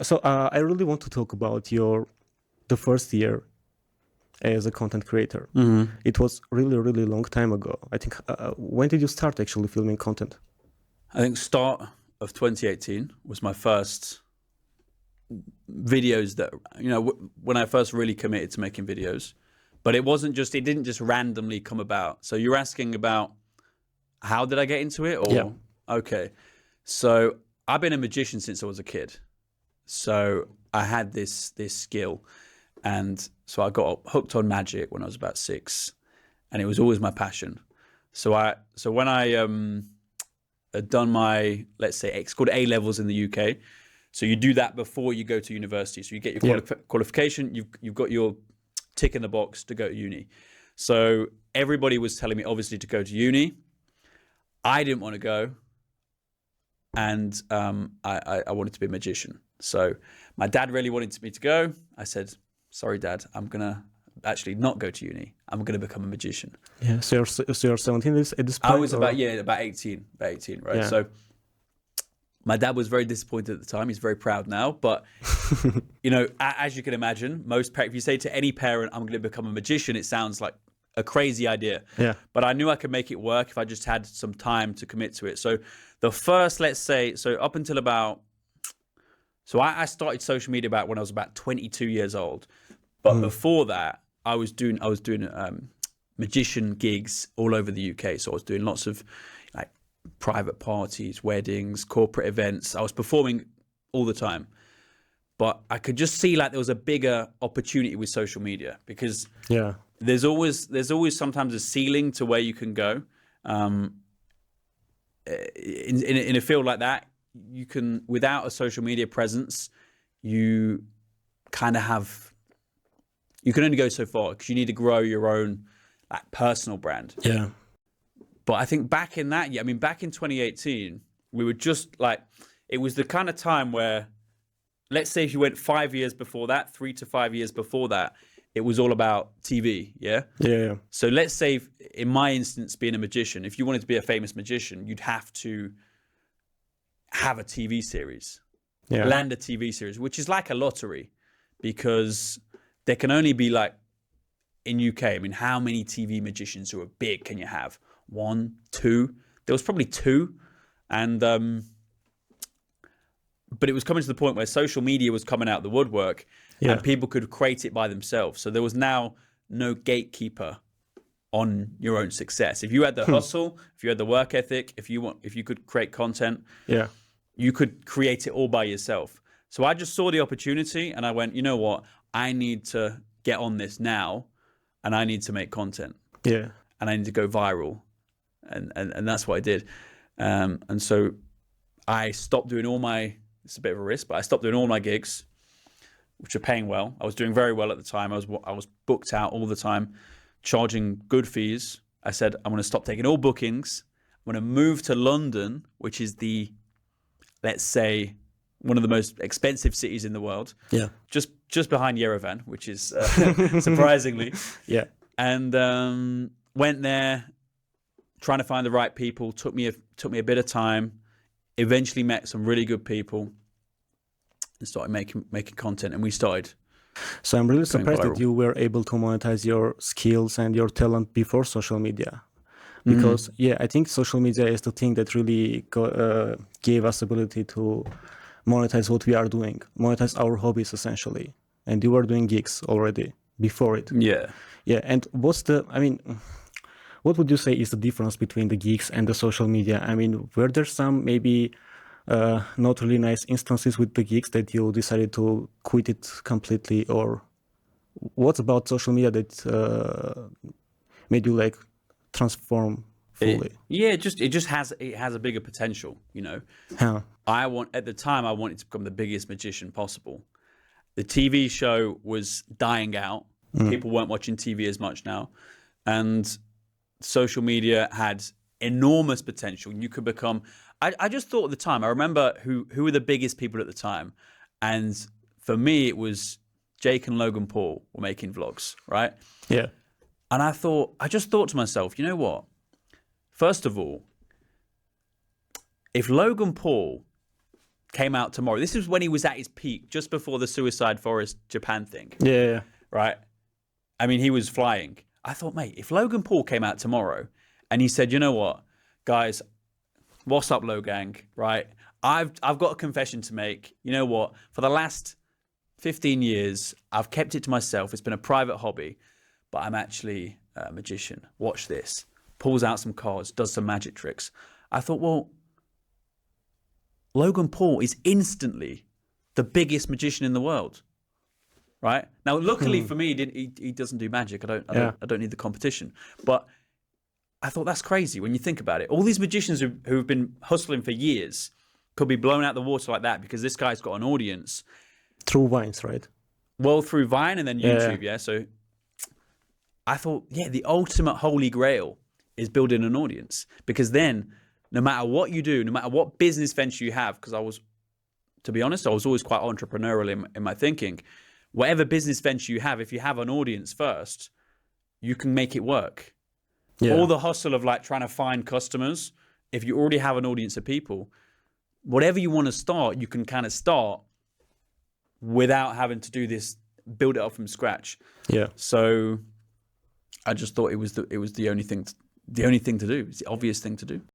So I really want to talk about the first year as a content creator. It was really, really long time ago. I think, when did you start actually filming content? I think start of 2018 was my first videos that, when I first really committed to making videos. But it didn't just randomly come about. So you're asking about how did I get into it? Or Yeah. Okay. So I've been a magician since I was a kid. So I had this skill. And so I got hooked on magic when I was about 6. And it was always my passion. So when I had done my, let's say, it's called A levels in the UK. So you do that before you go to university. So you get your qualification, you've got your tick in the box to go to uni. So everybody was telling me obviously to go to uni. I didn't want to go, and I wanted to be a magician. So my dad really wanted me to go. I said, sorry, Dad, I'm gonna actually not go to uni. I'm gonna become a magician. Yeah. So you're 17 at this point? I was about 18, right? Yeah. So my dad was very disappointed at the time. He's very proud now. But, as you can imagine, if you say to any parent, I'm going to become a magician, it sounds like a crazy idea. Yeah. But I knew I could make it work if I just had some time to commit to it. So the first, let's say, up until I started social media about when I was about 22 years old. But before that, I was doing magician gigs all over the UK. So I was doing lots of like private parties, weddings, corporate events. I was performing all the time. But I could just see like there was a bigger opportunity with social media because there's always sometimes a ceiling to where you can go. In a field like that, you can, without a social media presence, you can only go so far because you need to grow your own like personal brand. Yeah. But I think back in 2018, we were just like, it was the kind of time where, let's say if you went 5 years before that, 3 to 5 years before that, it was all about TV, yeah? Yeah. So let's say, in my instance, being a magician, if you wanted to be a famous magician, you'd have to have a TV series, land a TV series, which is like a lottery because there can only be like, in UK, I mean, how many TV magicians who are big can you have? 1, 2? There was probably 2. And, but it was coming to the point where social media was coming out of the woodwork and people could create it by themselves. So there was now no gatekeeper on your own success. If you had the hustle, if you had the work ethic, if you could create content, you could create it all by yourself. So I just saw the opportunity and I went, you know what? I need to get on this now and I need to make content. Yeah. And I need to go viral. And that's what I did. And so I stopped doing it's a bit of a risk, but I stopped doing all my gigs, which are paying well. I was doing very well at the time. I was booked out all the time, charging good fees. I said, I'm going to stop taking all bookings. I'm going to move to London, which is let's say, one of the most expensive cities in the world. Yeah. Just behind Yerevan, which is surprisingly. Yeah. And went there, trying to find the right people. Took me a bit of time. Eventually met some really good people and started making content, and we started. So I'm really surprised that you were able to monetize your skills and your talent before social media. Because I think social media is the thing that really gave us ability to monetize what we are doing, monetize our hobbies essentially. And you were doing gigs already before it. Yeah. Yeah. And what would you say is the difference between the gigs and the social media? I mean, were there some maybe not really nice instances with the gigs that you decided to quit it completely? Or what about social media that made you like transform fully? It has a bigger potential, At the time I wanted to become the biggest magician possible. The TV show was dying out. People weren't watching TV as much now. And social media had enormous potential. You could become, I just thought at the time, I remember who were the biggest people at the time. And for me, it was Jake and Logan Paul were making vlogs, right? Yeah. And I just thought to myself, you know what? First of all, if Logan Paul came out tomorrow. This was when he was at his peak, just before the Suicide Forest Japan thing. Yeah. Right? I mean, he was flying. I thought, mate, if Logan Paul came out tomorrow and he said, you know what, guys, what's up, Logang, right? I've got a confession to make. You know what? For the last 15 years, I've kept it to myself. It's been a private hobby, but I'm actually a magician. Watch this. Pulls out some cards, does some magic tricks. I thought, well, Logan Paul is instantly the biggest magician in the world, right? Now, luckily for me, he doesn't do magic. I don't need the competition. But I thought that's crazy when you think about it. All these magicians who've been hustling for years could be blown out the water like that because this guy's got an audience. Through Vines, right? Well, through Vine and then YouTube, yeah. So I thought, yeah, the ultimate holy grail is building an audience, because then no matter what you do, no matter what business venture you have, because to be honest, I was always quite entrepreneurial in my thinking. Whatever business venture you have, if you have an audience first, you can make it work. Yeah. All the hustle of like trying to find customers, if you already have an audience of people, whatever you want to start, you can kind of start without having to do this, build it up from scratch. Yeah. So I just thought it was the only thing to do. It's the obvious thing to do.